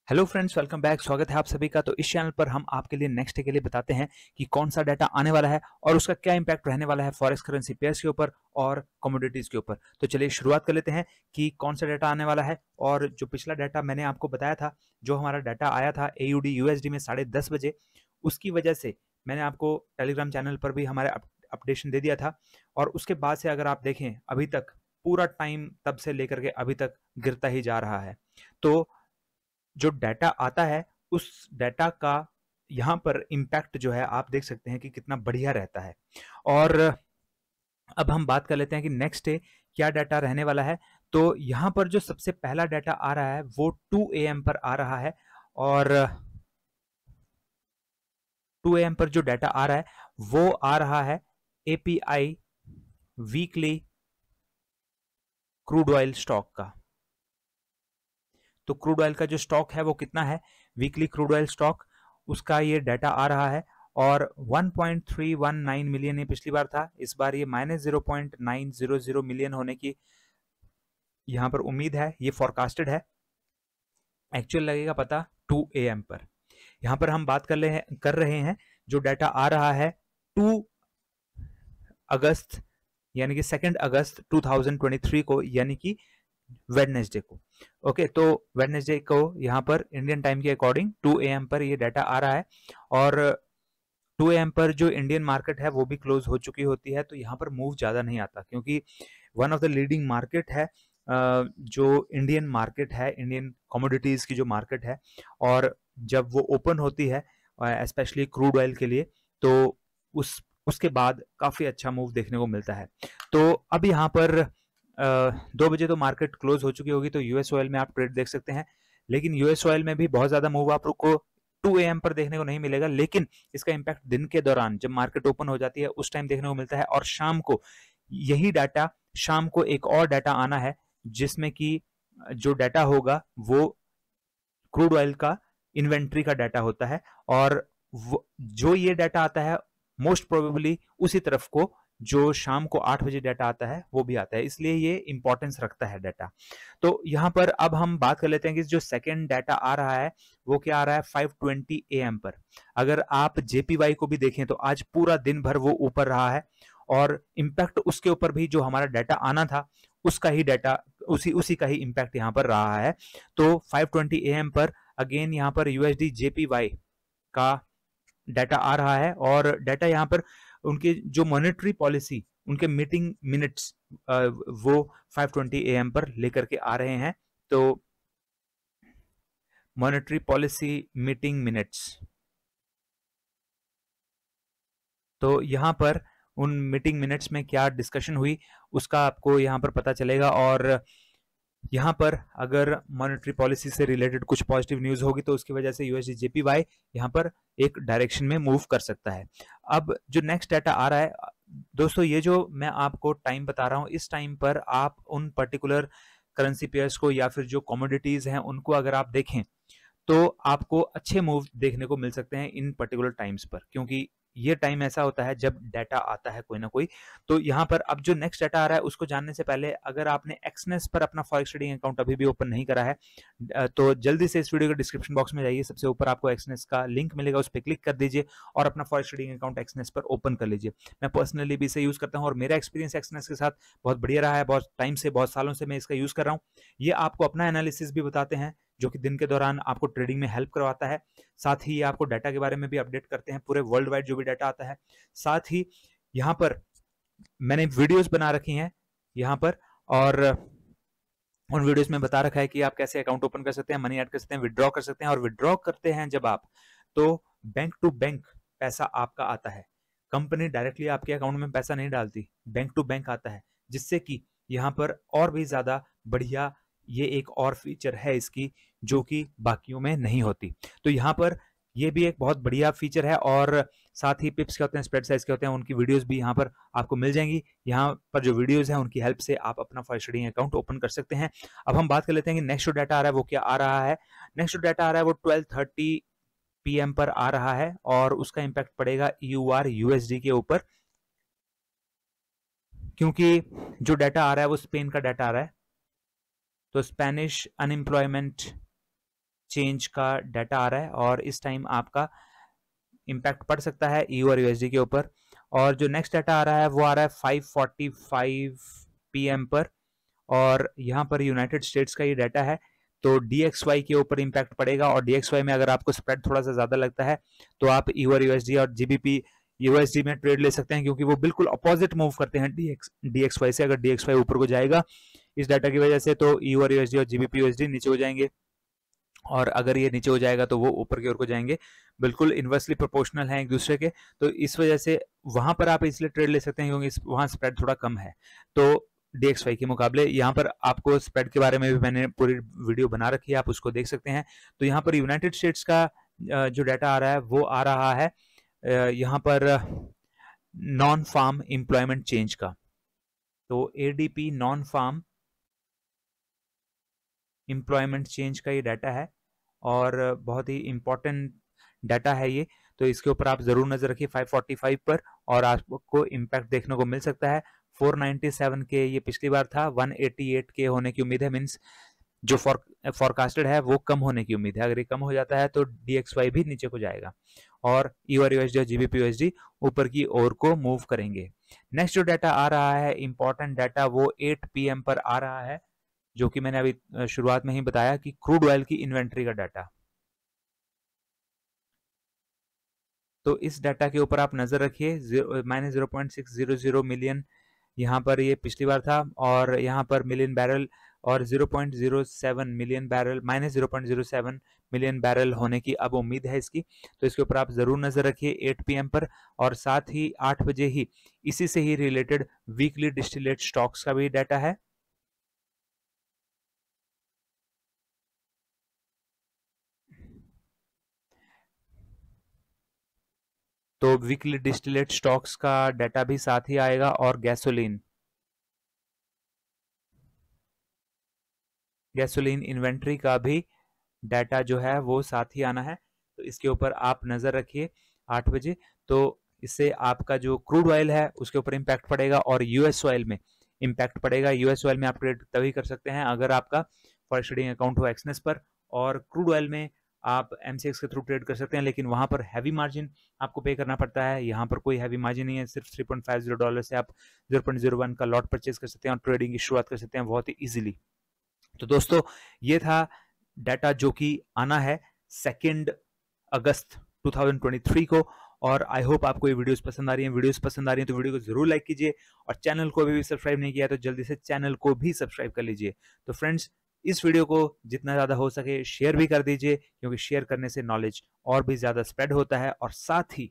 Hello friends, welcome back. स्वागत है आप सभी का। तो इस चैनल पर हम आपके लिए नेक्स्ट डे के लिए बताते हैं कि कौन सा डाटा आने वाला है और उसका क्या इंपैक्ट रहने वाला है फॉरेक्स करेंसी पेयर्स के ऊपर और कमोडिटीज के ऊपर। तो चलिए शुरुआत कर लेते हैं कि कौन सा डाटा आने वाला है। और जो पिछला डाटा मैंने आपको बताया था, जो हमारा डाटा आया था AUD USD में 10:30 बजे, उसकी वजह से मैंने आपको टेलीग्राम चैनल पर भी हमारे अपडेशन दे दिया था। और उसके बाद से अगर आप देखें, अभी तक पूरा टाइम तब से लेकर के अभी तक गिरता ही जा रहा है। तो जो डाटा आता है उस डाटा का यहाँ पर इम्पैक्ट जो है आप देख सकते हैं कि कितना बढ़िया रहता है। और अब हम बात कर लेते हैं कि नेक्स्ट डे क्या डाटा रहने वाला है। तो यहाँ पर जो सबसे पहला डाटा आ रहा है वो 2 AM पर आ रहा है। और 2 AM पर जो डाटा आ रहा है वो आ रहा है API weekly crude oil stock का। तो क्रूड ऑयल का जो स्टॉक है वो कितना है, वीकली क्रूड ऑयल स्टॉक, उसका ये डाटा आ रहा है। और 1.319 मिलियन ये पिछली बार था, इस बार ये -0.900 मिलियन होने की यहाँ पर उम्मीद है। ये फोरकास्टेड है, एक्चुअल लगेगा पता 2 AM पर। यहाँ पर हम बात कर रहे हैं जो डाटा आ रहा है 2 अगस्त यानी कि 2 अगस्त 2023 को, यानी कि वेडनेसडे को। ओके, तो वेडनेसडे को यहाँ पर इंडियन टाइम के अकॉर्डिंग 2 AM पर ये डाटा आ रहा है। और 2 AM पर जो इंडियन मार्केट है वो भी क्लोज हो चुकी होती है। तो यहाँ पर मूव ज़्यादा नहीं आता क्योंकि one of the leading market है, जो इंडियन मार्केट है, इंडियन कमोडिटीज़ की जो मार्केट है। और जब वो ओपन होती है स्पेशली क्रूड ऑयल के लिए, तो उसके बाद काफ़ी अच्छा मूव देखने को मिलता है। तो अब यहाँ पर 2 बजे तो मार्केट क्लोज हो चुकी होगी, तो यूएस ऑयल में आप ट्रेड देख सकते हैं। लेकिन यूएस ऑयल में भी बहुत ज़्यादा मूव आपको 2 AM पर देखने को नहीं मिलेगा, लेकिन इसका इम्पैक्ट दिन के दौरान जब मार्केट ओपन हो जाती है उस टाइम देखने को मिलता है। और शाम को यही डाटा, शाम को एक और डाटा आना है जिसमें कि जो डाटा होगा वो क्रूड ऑयल का इन्वेंट्री का डाटा होता है। और जो ये डाटा आता है मोस्ट प्रोबेबली उसी तरफ को जो शाम को 8 बजे डाटा आता है वो भी आता है, इसलिए ये इंपॉर्टेंस रखता है डाटा। तो यहाँ पर अब हम बात कर लेते हैं कि जो सेकेंड डाटा आ रहा है वो क्या आ रहा है 5:20 AM पर। अगर आप JPY को भी देखें तो आज पूरा दिन भर वो ऊपर रहा है। और इम्पैक्ट उसके ऊपर भी जो हमारा डाटा आना था उसका ही डाटा, उसी का ही इम्पैक्ट यहाँ पर रहा है। तो 5:20 AM पर अगेन यहाँ पर USD JPY का डाटा आ रहा है। और डाटा यहाँ पर उनकी जो मॉनेटरी पॉलिसी, उनके मीटिंग मिनट्स वो 5:20 AM पर लेकर के आ रहे हैं। तो मॉनेटरी पॉलिसी मीटिंग मिनट्स, तो यहाँ पर उन मीटिंग मिनट्स में क्या डिस्कशन हुई उसका आपको यहाँ पर पता चलेगा। और यहाँ पर अगर मॉनेटरी पॉलिसी से रिलेटेड कुछ पॉजिटिव न्यूज होगी तो उसकी वजह से USD JPY यहाँ पर एक डायरेक्शन में मूव कर सकता है। अब जो नेक्स्ट डाटा आ रहा है दोस्तों, ये जो मैं आपको टाइम बता रहा हूँ, इस टाइम पर आप उन पर्टिकुलर करेंसी पेयर्स को या फिर जो कमोडिटीज हैं उनको अगर आप देखें तो आपको अच्छे मूव देखने को मिल सकते हैं इन पर्टिकुलर टाइम्स पर, क्योंकि ये टाइम ऐसा होता है जब डाटा आता है कोई ना कोई। तो यहाँ पर अब जो नेक्स्ट डाटा आ रहा है उसको जानने से पहले अगर आपने एक्सनेस पर अपना फॉरेक्स ट्रेडिंग अकाउंट अभी भी ओपन नहीं करा है तो जल्दी से इस वीडियो के डिस्क्रिप्शन बॉक्स में जाइए, सबसे ऊपर आपको एक्सनेस का लिंक मिलेगा, उस पर क्लिक कर दीजिए और अपना फॉरेक्स ट्रेडिंग अकाउंट एक्सनेस पर ओपन कर लीजिए। मैं पर्सनली भी इसे यूज करता हूँ और मेरा एक्सपीरियंस एक्सनेस के साथ बहुत बढ़िया रहा है। बहुत टाइम से, बहुत सालों से मैं इसका यूज कर रहा हूँ। ये आपको अपना एनालिसिस भी बताते हैं जो कि दिन के दौरान आपको ट्रेडिंग में हेल्प करवाता है। साथ ही आपको डाटा के बारे में भी अपडेट करते हैं, पूरे वर्ल्ड वाइड जो भी डाटा आता है। साथ ही यहाँ पर मैंने वीडियोस बना रखी हैं यहाँ पर, और उन वीडियोस में बता रखा है कि आप कैसे अकाउंट ओपन कर सकते हैं, मनी ऐड कर सकते हैं, विड्रॉ कर सकते हैं। और विड्रॉ करते हैं जब आप, तो बैंक टू बैंक पैसा आपका आता है। कंपनी डायरेक्टली आपके अकाउंट में पैसा नहीं डालती, बैंक टू बैंक आता है, जिससे कि यहाँ पर और भी ज्यादा बढ़िया ये एक और फीचर है इसकी जो कि बाकियों में नहीं होती। तो यहाँ पर ये भी एक बहुत बढ़िया फीचर है। और साथ ही पिप्स क्या होते हैं, स्प्रेड साइज क्या होते हैं, उनकी वीडियोस भी यहाँ पर आपको मिल जाएंगी। यहाँ पर जो वीडियोस हैं उनकी हेल्प से आप अपना फॉरेक्स ट्रेडिंग अकाउंट ओपन कर सकते हैं। अब हम बात कर लेते हैं कि नेक्स्ट जो डाटा आ रहा है वो क्या आ रहा है। नेक्स्ट जो डाटा आ रहा है वो 12:30 PM पर आ रहा है और उसका इंपैक्ट पड़ेगा EUR USD के ऊपर, क्योंकि जो डाटा आ रहा है वो स्पेन का डाटा आ रहा है। तो स्पेनिश अनएम्प्लॉयमेंट चेंज का डाटा आ रहा है और इस टाइम आपका इम्पैक्ट पड़ सकता है EU और USD के ऊपर। और जो नेक्स्ट डाटा आ रहा है वो आ रहा है 5:45 PM पर, और यहाँ पर यूनाइटेड स्टेट्स का ये डाटा है, तो DXY के ऊपर इम्पैक्ट पड़ेगा। और DXY में अगर आपको स्प्रेड थोड़ा सा ज़्यादा लगता है तो आप EU और USD और GBP USD में ट्रेड ले सकते हैं, क्योंकि वो बिल्कुल अपोजिट मूव करते हैं DXY से। अगर DXY ऊपर को जाएगा इस डाटा की वजह से तो EU और USD और GBP USD नीचे हो जाएंगे, और अगर ये नीचे हो जाएगा तो वो ऊपर की ओर को जाएंगे। बिल्कुल इन्वर्सली प्रोपोर्शनल है एक दूसरे के, तो इस वजह से वहां पर आप इसलिए ट्रेड ले सकते हैं क्योंकि वहां स्प्रेड थोड़ा कम है। तो DXY के मुकाबले यहाँ पर आपको स्प्रेड के बारे में भी मैंने पूरी वीडियो बना रखी है, आप उसको देख सकते हैं। तो यहाँ पर यूनाइटेड स्टेट्स का जो डाटा आ रहा है वो आ रहा है यहाँ पर नॉन फार्म एम्प्लॉयमेंट चेंज का। तो ADP non farm employment change का ये डाटा है और बहुत ही इंपॉर्टेंट डाटा है ये, तो इसके ऊपर आप जरूर नजर रखिए 5:45 पर, और आपको इम्पैक्ट देखने को मिल सकता है। 497 के ये पिछली बार था, 188 के होने की उम्मीद है, मीन्स जो फोरकास्टेड है वो कम होने की उम्मीद है। अगर ये कम हो जाता है तो DXY भी नीचे को जाएगा और EU और USD और GBP USD ऊपर की ओर को मूव करेंगे। नेक्स्ट जो डाटा आ रहा है इंपॉर्टेंट डाटा, वो 8 PM पर आ रहा है, जो कि मैंने अभी शुरुआत में ही बताया कि क्रूड ऑयल की इन्वेंट्री का डाटा। तो इस डाटा के ऊपर आप नजर रखिए, -0.600 मिलियन यहाँ पर ये पिछली बार था, और यहाँ पर मिलियन बैरल, और 0.07 मिलियन बैरल, -0.07 मिलियन बैरल होने की अब उम्मीद है इसकी। तो इसके ऊपर आप जरूर नजर रखिए 8 PM पर, और साथ ही 8 बजे ही इसी से ही रिलेटेड वीकली डिस्टिलेट स्टॉक्स का भी डाटा है। तो वीकली डिस्टिलेट स्टॉक्स का डाटा भी साथ ही आएगा, और गैसोलीन इन्वेंट्री का भी डाटा जो है वो साथ ही आना है। तो इसके ऊपर आप नजर रखिए 8 बजे। तो इससे आपका जो क्रूड ऑयल है उसके ऊपर इम्पैक्ट पड़ेगा, और यूएस ऑयल में इम्पैक्ट पड़ेगा। यूएस ऑयल में आप ट्रेड तभी कर सकते हैं अगर आपका फॉरेक्स ट्रेडिंग अकाउंट हो एक्सनेस पर, और क्रूड ऑयल में आप MCX के थ्रू ट्रेड कर सकते हैं, लेकिन वहां पर हैवी मार्जिन आपको पे करना पड़ता है। यहाँ पर कोई हैवी मार्जिन नहीं है, सिर्फ $3.50 से आप 0.01 का लॉट परचेज कर सकते हैं और ट्रेडिंग की शुरुआत कर सकते हैं बहुत ही इजीली। तो दोस्तों ये था डाटा जो कि आना है 2 अगस्त 2023 को, और आई होप आपको ये वीडियोस पसंद आ रही हैं। वीडियोस पसंद आ रही हैं तो वीडियो को जरूर लाइक कीजिए, और चैनल को अभी भी सब्सक्राइब नहीं किया तो जल्दी से चैनल को भी सब्सक्राइब कर लीजिए। तो फ्रेंड्स, इस वीडियो को जितना ज़्यादा हो सके शेयर भी कर दीजिए, क्योंकि शेयर करने से नॉलेज और भी ज़्यादा स्प्रेड होता है, और साथ ही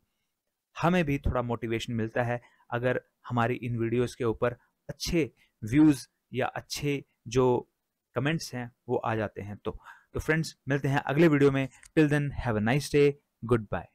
हमें भी थोड़ा मोटिवेशन मिलता है अगर हमारी इन वीडियोस के ऊपर अच्छे व्यूज़ या अच्छे जो कमेंट्स हैं वो आ जाते हैं। तो फ्रेंड्स, मिलते हैं अगले वीडियो में। Till then have a nice day, good bye.